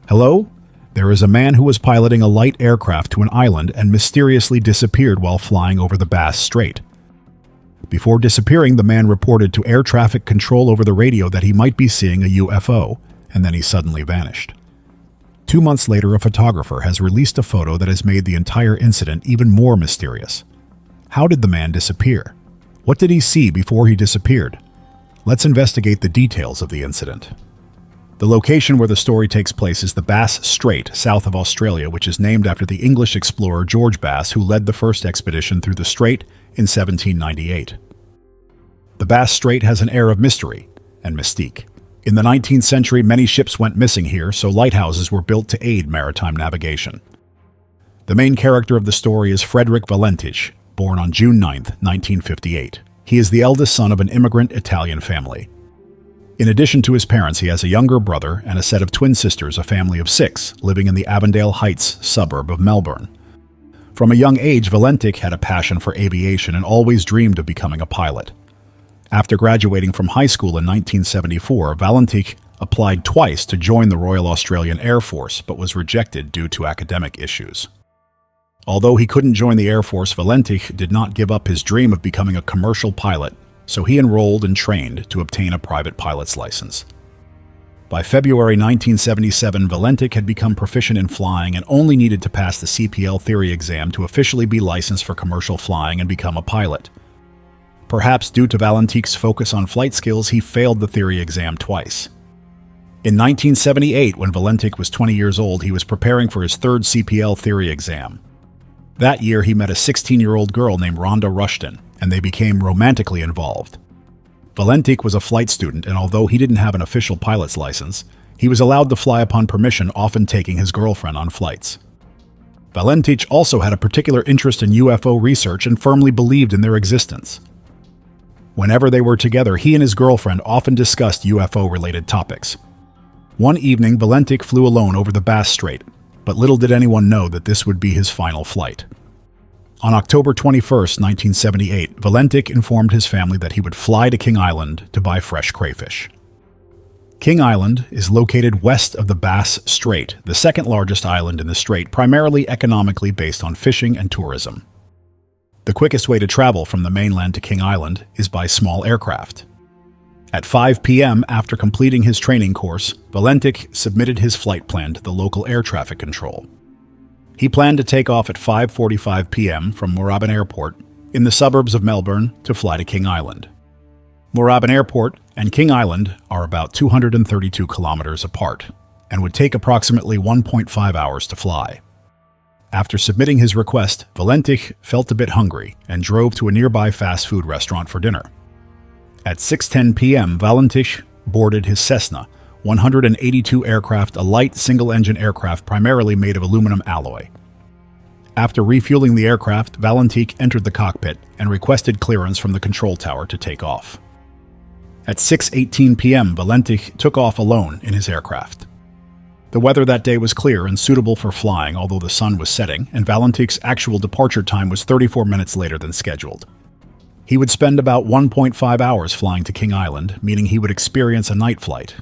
Hello? There is a man who was piloting a light aircraft to an island and mysteriously disappeared while flying over the Bass Strait. Before disappearing, the man reported to air traffic control over the radio that he might be seeing a UFO, and then he suddenly vanished. 2 months later, a photographer has released a photo that has made the entire incident even more mysterious. How did the man disappear? What did he see before he disappeared? Let's investigate the details of the incident. The location where the story takes place is the Bass Strait, south of Australia, which is named after the English explorer George Bass, who led the first expedition through the strait in 1798. The Bass Strait has an air of mystery and mystique. In the 19th century, many ships went missing here, so lighthouses were built to aid maritime navigation. The main character of the story is Frederick Valentich, born on June 9, 1958. He is the eldest son of an immigrant Italian family. In addition to his parents, he has a younger brother and a set of twin sisters, a family of 6, living in the Avondale Heights suburb of Melbourne. From a young age, Valentich had a passion for aviation and always dreamed of becoming a pilot. After graduating from high school in 1974, Valentich applied twice to join the Royal Australian Air Force, but was rejected due to academic issues. Although he couldn't join the Air Force, Valentich did not give up his dream of becoming a commercial pilot, so he enrolled and trained to obtain a private pilot's license. By February 1977, Valentich had become proficient in flying and only needed to pass the CPL theory exam to officially be licensed for commercial flying and become a pilot. Perhaps due to Valentich's focus on flight skills, he failed the theory exam twice. In 1978, when Valentich was 20 years old, he was preparing for his third CPL theory exam. That year, he met a 16-year-old girl named Rhonda Rushton, and they became romantically involved. Valentich was a flight student, and although he didn't have an official pilot's license, he was allowed to fly upon permission, often taking his girlfriend on flights. Valentich also had a particular interest in UFO research and firmly believed in their existence. Whenever they were together, he and his girlfriend often discussed UFO-related topics. One evening, Valentich flew alone over the Bass Strait, but little did anyone know that this would be his final flight. On October 21, 1978, Valentich informed his family that he would fly to King Island to buy fresh crayfish. King Island is located west of the Bass Strait, the second largest island in the strait, primarily economically based on fishing and tourism. The quickest way to travel from the mainland to King Island is by small aircraft. At 5 p.m., after completing his training course, Valentich submitted his flight plan to the local air traffic control. He planned to take off at 5:45 p.m. from Moorabbin Airport in the suburbs of Melbourne to fly to King Island. Moorabbin Airport and King Island are about 232 kilometers apart and would take approximately 1.5 hours to fly. After submitting his request, Valentich felt a bit hungry and drove to a nearby fast food restaurant for dinner. At 6:10 p.m., Valentich boarded his Cessna 182 aircraft, a light single-engine aircraft primarily made of aluminum alloy. After refueling the aircraft, Valentich entered the cockpit and requested clearance from the control tower to take off. At 6:18 p.m., Valentich took off alone in his aircraft. The weather that day was clear and suitable for flying, although the sun was setting, and Valentich's actual departure time was 34 minutes later than scheduled. He would spend about 1.5 hours flying to King Island, meaning he would experience a night flight.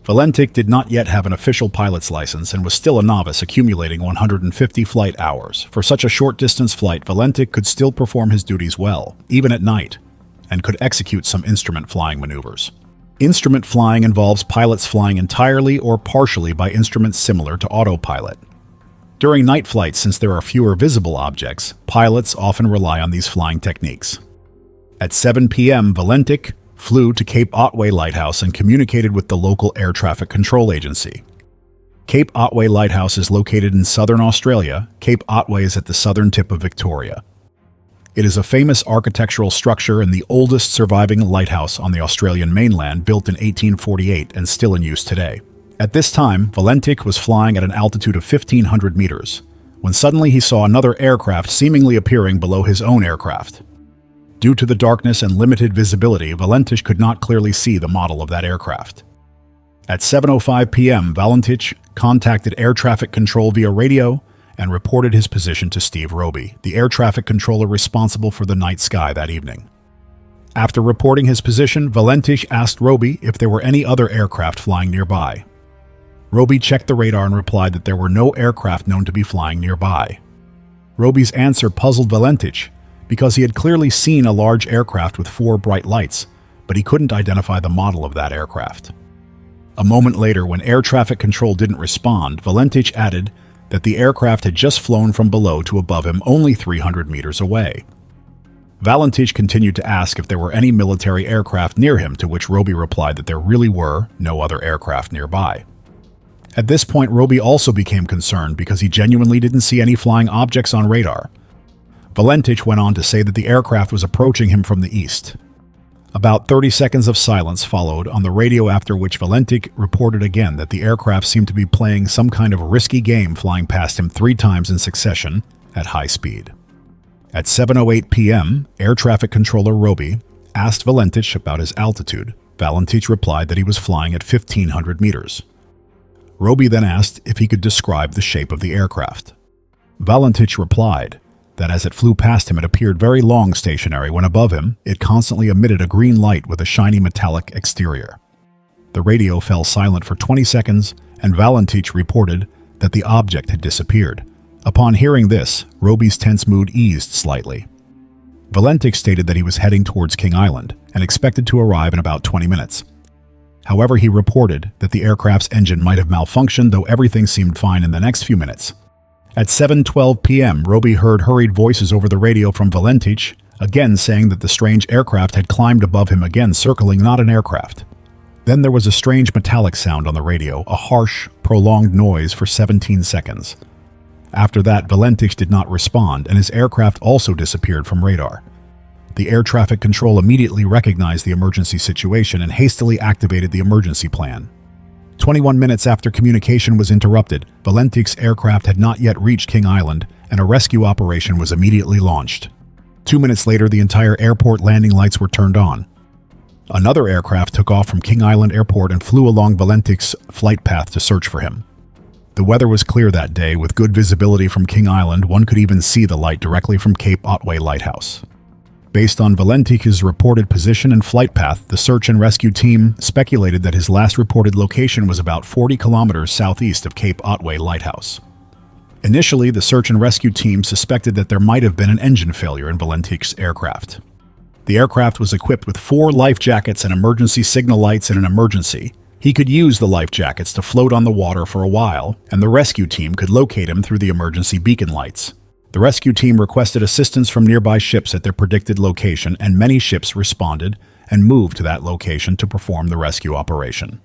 Valentich did not yet have an official pilot's license and was still a novice, accumulating 150 flight hours. For such a short-distance flight, Valentich could still perform his duties well, even at night, and could execute some instrument flying maneuvers. Instrument flying involves pilots flying entirely or partially by instruments similar to autopilot. During night flights, since there are fewer visible objects, pilots often rely on these flying techniques. At 7 p.m., Valentich flew to Cape Otway Lighthouse and communicated with the local air traffic control agency. Cape Otway Lighthouse is located in southern Australia. Cape Otway is at the southern tip of Victoria. It is a famous architectural structure and the oldest surviving lighthouse on the Australian mainland, built in 1848 and still in use today. At this time, Valentich was flying at an altitude of 1,500 meters, when suddenly he saw another aircraft seemingly appearing below his own aircraft. Due to the darkness and limited visibility, Valentich could not clearly see the model of that aircraft. At 7:05 p.m., Valentich contacted air traffic control via radio and reported his position to Steve Roby, the air traffic controller responsible for the night sky that evening. After reporting his position, Valentich asked Roby if there were any other aircraft flying nearby. Roby checked the radar and replied that there were no aircraft known to be flying nearby. Roby's answer puzzled Valentich because he had clearly seen a large aircraft with 4 bright lights, but he couldn't identify the model of that aircraft. A moment later, when air traffic control didn't respond, Valentich added that the aircraft had just flown from below to above him only 300 meters away. Valentich continued to ask if there were any military aircraft near him, to which Roby replied that there really were no other aircraft nearby. At this point, Roby also became concerned because he genuinely didn't see any flying objects on radar. Valentich went on to say that the aircraft was approaching him from the east. About 30 seconds of silence followed on the radio, after which Valentich reported again that the aircraft seemed to be playing some kind of risky game, flying past him 3 times in succession at high speed. At 7:08 p.m., air traffic controller Roby asked Valentich about his altitude. Valentich replied that he was flying at 1,500 meters. Roby then asked if he could describe the shape of the aircraft. Valentich replied that as it flew past him, it appeared very long stationary when above him, it constantly emitted a green light with a shiny metallic exterior. The radio fell silent for 20 seconds, and Valentich reported that the object had disappeared. Upon hearing this, Roby's tense mood eased slightly. Valentich stated that he was heading towards King Island and expected to arrive in about 20 minutes. However, he reported that the aircraft's engine might have malfunctioned, though everything seemed fine in the next few minutes. At 7:12 p.m., Roby heard hurried voices over the radio from Valentich, again saying that the strange aircraft had climbed above him, again circling not an aircraft. Then there was a strange metallic sound on the radio, a harsh, prolonged noise for 17 seconds. After that, Valentich did not respond, and his aircraft also disappeared from radar. The air traffic control immediately recognized the emergency situation and hastily activated the emergency plan. 21 minutes after communication was interrupted, Valentich's aircraft had not yet reached King Island, and a rescue operation was immediately launched. 2 minutes later, the entire airport landing lights were turned on. Another aircraft took off from King Island Airport and flew along Valentich's flight path to search for him. The weather was clear that day, with good visibility from King Island. One could even see the light directly from Cape Otway Lighthouse. Based on Valentich's reported position and flight path, the search and rescue team speculated that his last reported location was about 40 kilometers southeast of Cape Otway Lighthouse. Initially, the search and rescue team suspected that there might have been an engine failure in Valentich's aircraft. The aircraft was equipped with 4 life jackets and emergency signal lights in an emergency. He could use the life jackets to float on the water for a while, and the rescue team could locate him through the emergency beacon lights. The rescue team requested assistance from nearby ships at their predicted location, and many ships responded and moved to that location to perform the rescue operation.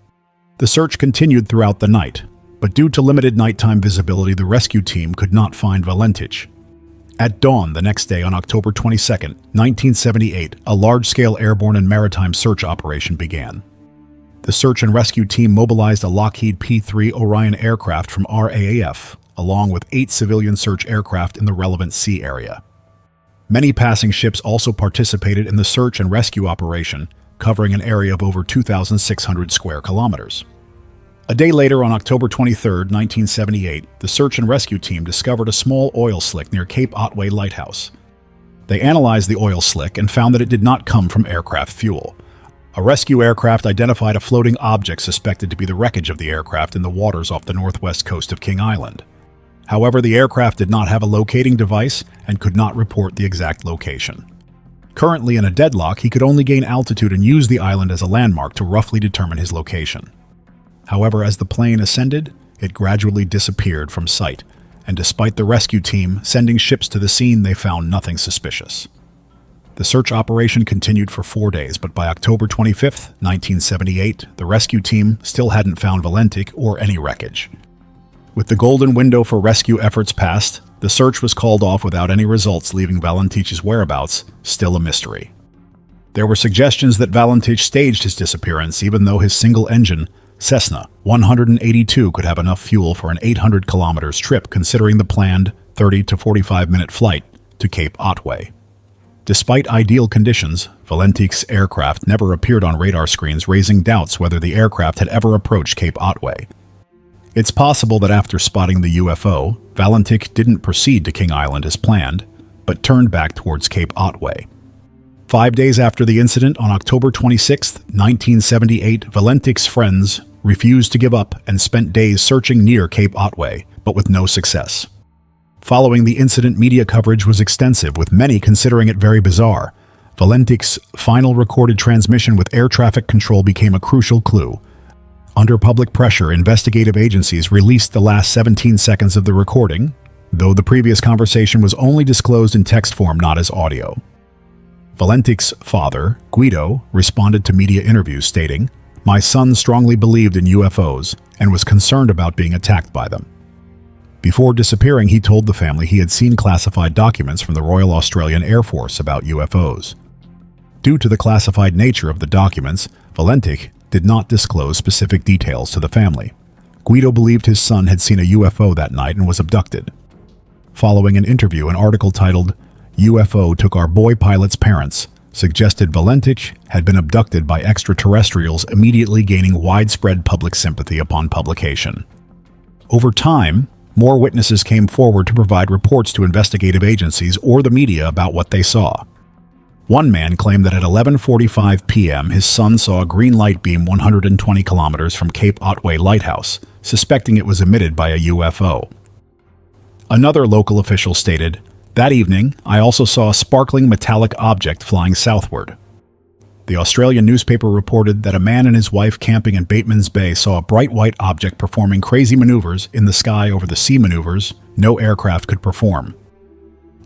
The search continued throughout the night, but due to limited nighttime visibility, the rescue team could not find Valentich. At dawn the next day, on October 22, 1978, a large-scale airborne and maritime search operation began. The search and rescue team mobilized a Lockheed P-3 Orion aircraft from RAAF, along with 8 civilian search aircraft in the relevant sea area. Many passing ships also participated in the search and rescue operation, covering an area of over 2,600 square kilometers. A day later, on October 23, 1978, the search and rescue team discovered a small oil slick near Cape Otway Lighthouse. They analyzed the oil slick and found that it did not come from aircraft fuel. A rescue aircraft identified a floating object suspected to be the wreckage of the aircraft in the waters off the northwest coast of King Island. However, the aircraft did not have a locating device and could not report the exact location. Currently in a deadlock, he could only gain altitude and use the island as a landmark to roughly determine his location. However, as the plane ascended, it gradually disappeared from sight, and despite the rescue team sending ships to the scene, they found nothing suspicious. The search operation continued for 4 days, but by October 25, 1978, the rescue team still hadn't found Valentich or any wreckage. With the golden window for rescue efforts passed, the search was called off without any results, leaving Valentich's whereabouts still a mystery. There were suggestions that Valentich staged his disappearance, even though his single-engine Cessna 182 could have enough fuel for an 800 kilometers trip, considering the planned 30 to 45-minute flight to Cape Otway. Despite ideal conditions, Valentich's aircraft never appeared on radar screens, raising doubts whether the aircraft had ever approached Cape Otway. It's possible that after spotting the UFO, Valentich didn't proceed to King Island as planned, but turned back towards Cape Otway. 5 days after the incident, on October 26, 1978, Valentich's friends refused to give up and spent days searching near Cape Otway, but with no success. Following the incident, media coverage was extensive, with many considering it very bizarre. Valentich's final recorded transmission with air traffic control became a crucial clue. Under public pressure, investigative agencies released the last 17 seconds of the recording, though the previous conversation was only disclosed in text form, not as audio. Valentich's father, Guido, responded to media interviews stating, "My son strongly believed in UFOs and was concerned about being attacked by them." Before disappearing, he told the family he had seen classified documents from the Royal Australian Air Force about UFOs. Due to the classified nature of the documents, Valentich did not disclose specific details to the family. Guido believed his son had seen a UFO that night and was abducted. Following an interview, an article titled, "UFO Took Our Boy Pilot's Parents," suggested Valentich had been abducted by extraterrestrials, immediately gaining widespread public sympathy upon publication. Over time, more witnesses came forward to provide reports to investigative agencies or the media about what they saw. One man claimed that at 11:45 p.m. his son saw a green light beam 120 kilometers from Cape Otway Lighthouse, suspecting it was emitted by a UFO. Another local official stated, "That evening, I also saw a sparkling metallic object flying southward." The Australian newspaper reported that a man and his wife camping in Bateman's Bay saw a bright white object performing crazy maneuvers in the sky over the sea maneuvers no aircraft could perform.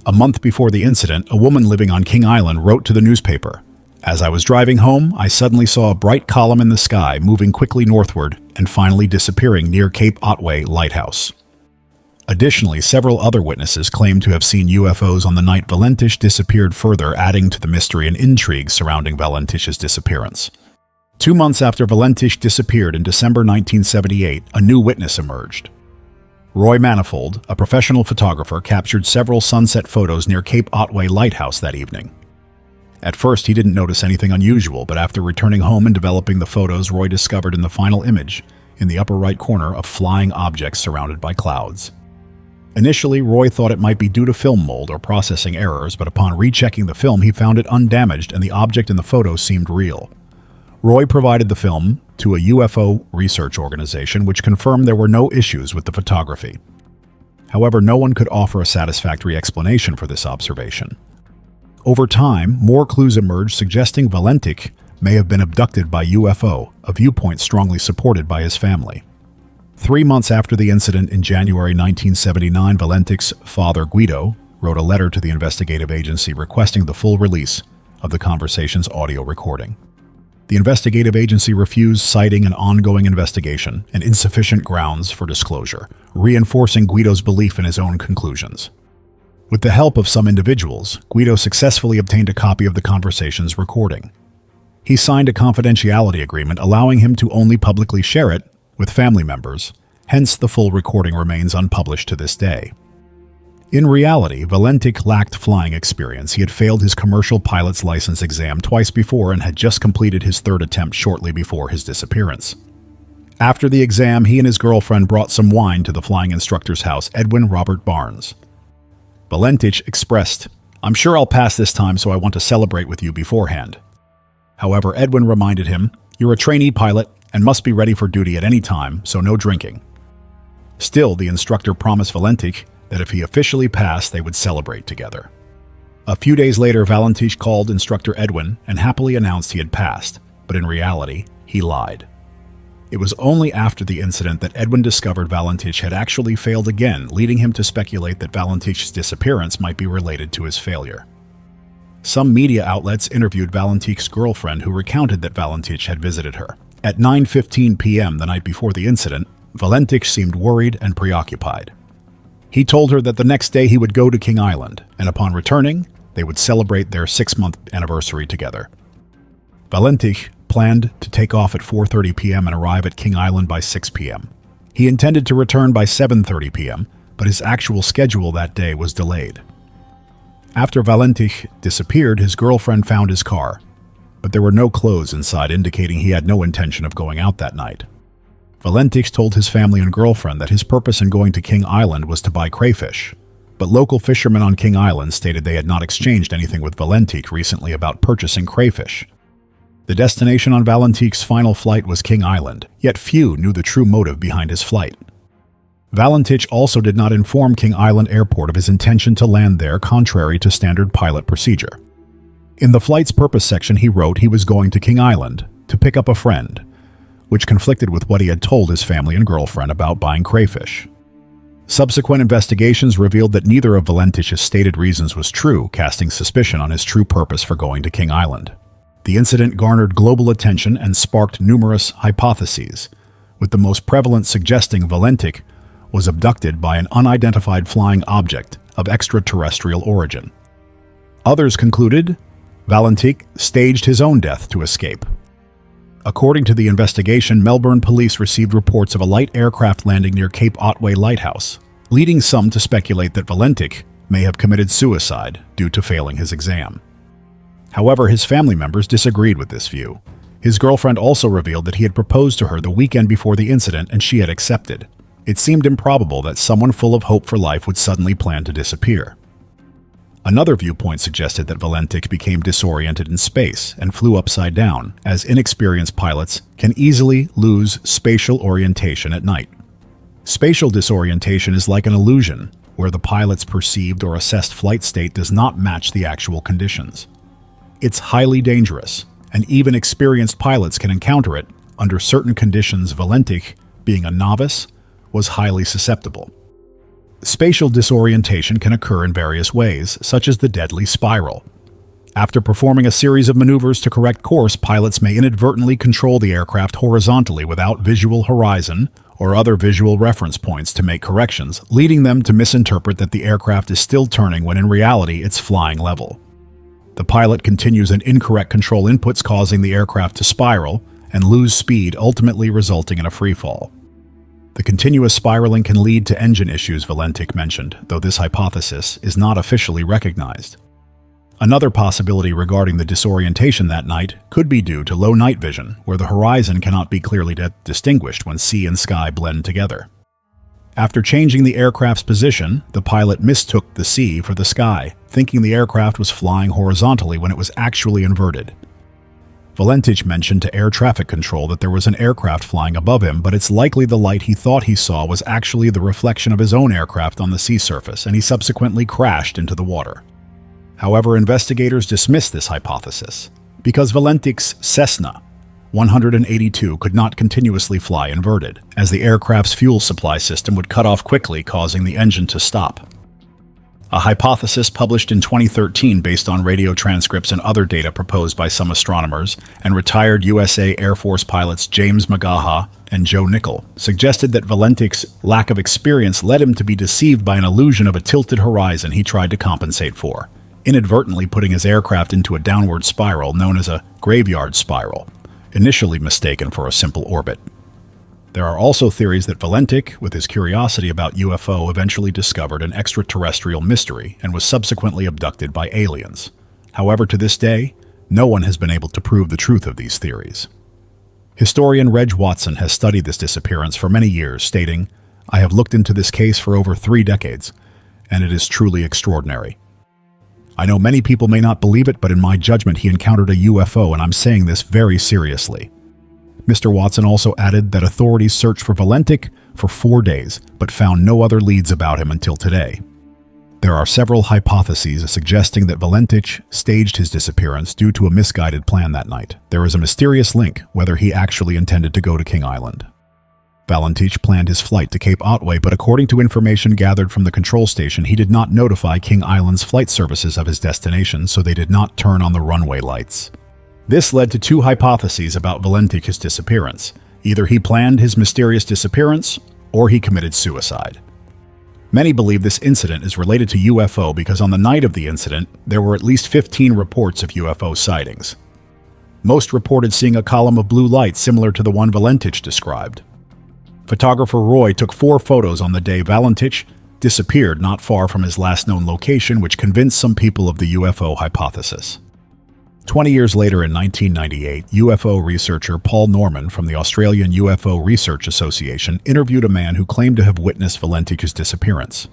A month before the incident, a woman living on King Island wrote to the newspaper, "As I was driving home, I suddenly saw a bright column in the sky moving quickly northward and finally disappearing near Cape Otway Lighthouse." Additionally, several other witnesses claimed to have seen UFOs on the night Valentich disappeared, further adding to the mystery and intrigue surrounding Valentich's disappearance. 2 months after Valentich disappeared in December 1978, a new witness emerged. Roy Manifold, a professional photographer, captured several sunset photos near Cape Otway Lighthouse that evening. At first, he didn't notice anything unusual, but after returning home and developing the photos, Roy discovered in the final image, in the upper right corner, a flying object surrounded by clouds. Initially, Roy thought it might be due to film mold or processing errors, but upon rechecking the film, he found it undamaged and the object in the photo seemed real. Roy provided the film to a UFO research organization, which confirmed there were no issues with the photography. However, no one could offer a satisfactory explanation for this observation. Over time, more clues emerged suggesting Valentich may have been abducted by UFO, a viewpoint strongly supported by his family. 3 months after the incident in January 1979, Valentich's father, Guido, wrote a letter to the investigative agency requesting the full release of the conversation's audio recording. The investigative agency refused, citing an ongoing investigation and insufficient grounds for disclosure, reinforcing Guido's belief in his own conclusions. With the help of some individuals, Guido successfully obtained a copy of the conversation's recording. He signed a confidentiality agreement allowing him to only publicly share it with family members, hence the full recording remains unpublished to this day. In reality, Valentich lacked flying experience. He had failed his commercial pilot's license exam twice before and had just completed his third attempt shortly before his disappearance. After the exam, he and his girlfriend brought some wine to the flying instructor's house, Edwin Robert Barnes. Valentich expressed, "I'm sure I'll pass this time, so I want to celebrate with you beforehand." However, Edwin reminded him, "You're a trainee pilot and must be ready for duty at any time, so no drinking." Still, the instructor promised Valentich that if he officially passed, they would celebrate together. A few days later, Valentich called instructor Edwin and happily announced he had passed, but in reality, he lied. It was only after the incident that Edwin discovered Valentich had actually failed again, leading him to speculate that Valentich's disappearance might be related to his failure. Some media outlets interviewed Valentich's girlfriend, who recounted that Valentich had visited her. At 9:15 p.m. the night before the incident, Valentich seemed worried and preoccupied. He told her that the next day he would go to King Island, and upon returning, they would celebrate their 6-month anniversary together. Valentich planned to take off at 4:30 p.m. and arrive at King Island by 6 p.m. He intended to return by 7:30 p.m., but his actual schedule that day was delayed. After Valentich disappeared, his girlfriend found his car, but there were no clothes inside, indicating he had no intention of going out that night. Valentich told his family and girlfriend that his purpose in going to King Island was to buy crayfish, but local fishermen on King Island stated they had not exchanged anything with Valentich recently about purchasing crayfish. The destination on Valentich's final flight was King Island, yet few knew the true motive behind his flight. Valentich also did not inform King Island Airport of his intention to land there, contrary to standard pilot procedure. In the flight's purpose section, he wrote he was going to King Island to pick up a friend, which conflicted with what he had told his family and girlfriend about buying crayfish. Subsequent investigations revealed that neither of Valentich's stated reasons was true, casting suspicion on his true purpose for going to King Island. The incident garnered global attention and sparked numerous hypotheses, with the most prevalent suggesting Valentich was abducted by an unidentified flying object of extraterrestrial origin. Others concluded Valentich staged his own death to escape. According to the investigation, Melbourne police received reports of a light aircraft landing near Cape Otway Lighthouse, leading some to speculate that Valentich may have committed suicide due to failing his exam. However, his family members disagreed with this view. His girlfriend also revealed that he had proposed to her the weekend before the incident and she had accepted. It seemed improbable that someone full of hope for life would suddenly plan to disappear. Another viewpoint suggested that Valentich became disoriented in space and flew upside down, as inexperienced pilots can easily lose spatial orientation at night. Spatial disorientation is like an illusion, where the pilot's perceived or assessed flight state does not match the actual conditions. It's highly dangerous, and even experienced pilots can encounter it under certain conditions. Valentich, being a novice, was highly susceptible. Spatial disorientation can occur in various ways, such as the deadly spiral. After performing a series of maneuvers to correct course, pilots may inadvertently control the aircraft horizontally without visual horizon or other visual reference points to make corrections, leading them to misinterpret that the aircraft is still turning when in reality it's flying level. The pilot continues an incorrect control inputs, causing the aircraft to spiral and lose speed, ultimately resulting in a freefall. The continuous spiraling can lead to engine issues, Valentich mentioned, though this hypothesis is not officially recognized. Another possibility regarding the disorientation that night could be due to low night vision, where the horizon cannot be clearly distinguished when sea and sky blend together. After changing the aircraft's position, the pilot mistook the sea for the sky, thinking the aircraft was flying horizontally when it was actually inverted. Valentich mentioned to air traffic control that there was an aircraft flying above him, but it's likely the light he thought he saw was actually the reflection of his own aircraft on the sea surface, and he subsequently crashed into the water. However, investigators dismissed this hypothesis because Valentich's Cessna 182 could not continuously fly inverted, as the aircraft's fuel supply system would cut off quickly, causing the engine to stop. A hypothesis published in 2013 based on radio transcripts and other data proposed by some astronomers and retired USA Air Force pilots James Magaha and Joe Nickel suggested that Valentich's lack of experience led him to be deceived by an illusion of a tilted horizon he tried to compensate for, inadvertently putting his aircraft into a downward spiral known as a graveyard spiral, initially mistaken for a simple orbit. There are also theories that Valentich, with his curiosity about UFO, eventually discovered an extraterrestrial mystery and was subsequently abducted by aliens. However, to this day, no one has been able to prove the truth of these theories. Historian Reg Watson has studied this disappearance for many years, stating, "I have looked into this case for over 3 decades, and it is truly extraordinary. I know many people may not believe it, but in my judgment he encountered a UFO, and I'm saying this very seriously." Mr. Watson also added that authorities searched for Valentich for 4 days, but found no other leads about him until today. There are several hypotheses suggesting that Valentich staged his disappearance due to a misguided plan that night. There is a mysterious link whether he actually intended to go to King Island. Valentich planned his flight to Cape Otway, but according to information gathered from the control station, he did not notify King Island's flight services of his destination, so they did not turn on the runway lights. This led to 2 hypotheses about Valentich's disappearance. Either he planned his mysterious disappearance, or he committed suicide. Many believe this incident is related to UFO because on the night of the incident, there were at least 15 reports of UFO sightings. Most reported seeing a column of blue light similar to the one Valentich described. Photographer Roy took 4 photos on the day Valentich disappeared not far from his last known location, which convinced some people of the UFO hypothesis. 20 years later, in 1998, UFO researcher Paul Norman from the Australian UFO Research Association interviewed a man who claimed to have witnessed Valentich's disappearance.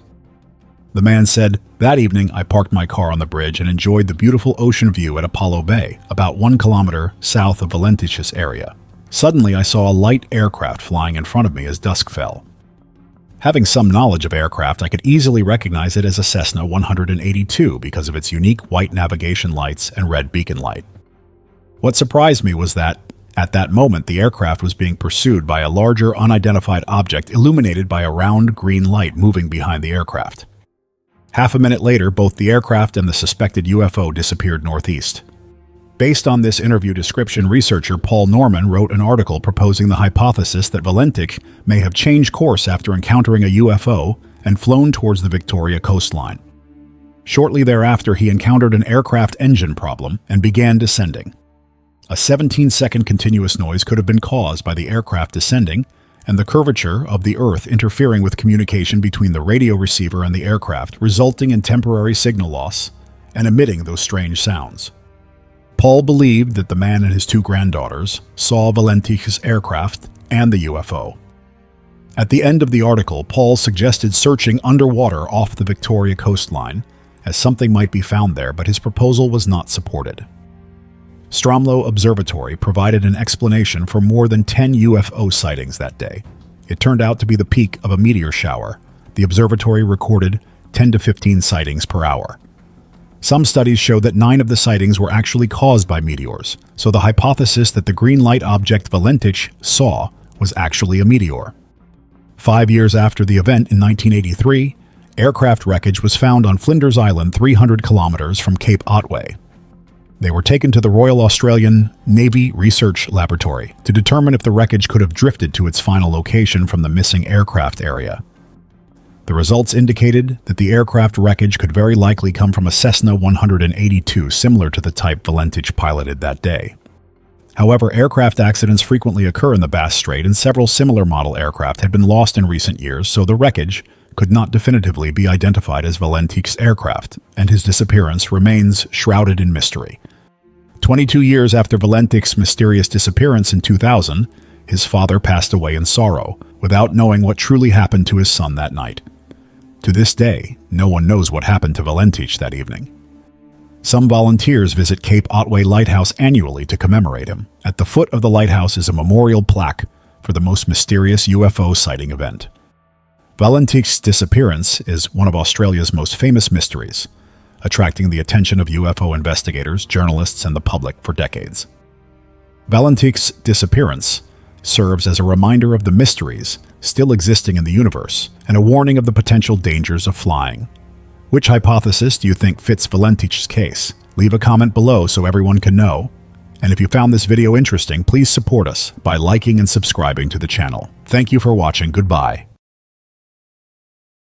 The man said, "That evening, I parked my car on the bridge and enjoyed the beautiful ocean view at Apollo Bay, about 1 kilometer south of Valentich's area. Suddenly, I saw a light aircraft flying in front of me as dusk fell. Having some knowledge of aircraft, I could easily recognize it as a Cessna 182 because of its unique white navigation lights and red beacon light. What surprised me was that, at that moment, the aircraft was being pursued by a larger, unidentified object illuminated by a round green light moving behind the aircraft. Half a minute later, both the aircraft and the suspected UFO disappeared northeast." Based on this interview description, researcher Paul Norman wrote an article proposing the hypothesis that Valentich may have changed course after encountering a UFO and flown towards the Victoria coastline. Shortly thereafter, he encountered an aircraft engine problem and began descending. A 17-second continuous noise could have been caused by the aircraft descending and the curvature of the Earth interfering with communication between the radio receiver and the aircraft, resulting in temporary signal loss and emitting those strange sounds. Paul believed that the man and his 2 granddaughters saw Valentich's aircraft and the UFO. At the end of the article, Paul suggested searching underwater off the Victoria coastline, as something might be found there, but his proposal was not supported. Strow Observatory provided an explanation for more than 10 UFO sightings that day. It turned out to be the peak of a meteor shower. The observatory recorded 10 to 15 sightings per hour. Some studies show that 9 of the sightings were actually caused by meteors, so the hypothesis that the green light object Valentich saw was actually a meteor. 5 years after the event in 1983, aircraft wreckage was found on Flinders Island, 300 kilometers from Cape Otway. They were taken to the Royal Australian Navy Research Laboratory to determine if the wreckage could have drifted to its final location from the missing aircraft area. The results indicated that the aircraft wreckage could very likely come from a Cessna 182, similar to the type Valentich piloted that day. However, aircraft accidents frequently occur in the Bass Strait, and several similar model aircraft had been lost in recent years, so the wreckage could not definitively be identified as Valentich's aircraft, and his disappearance remains shrouded in mystery. 22 years after Valentich's mysterious disappearance in 2000, his father passed away in sorrow, without knowing what truly happened to his son that night. To this day, no one knows what happened to Valentich that evening. Some volunteers visit Cape Otway Lighthouse annually to commemorate him. At the foot of the lighthouse is a memorial plaque for the most mysterious UFO sighting event. Valentich's disappearance is one of Australia's most famous mysteries, attracting the attention of UFO investigators, journalists, and the public for decades. Valentich's disappearance serves as a reminder of the mysteries still existing in the universe and a warning of the potential dangers of flying. Which hypothesis do you think fits Valentich's case? Leave a comment below so everyone can know. And if you found this video interesting, please support us by liking and subscribing to the channel. Thank you for watching. Goodbye.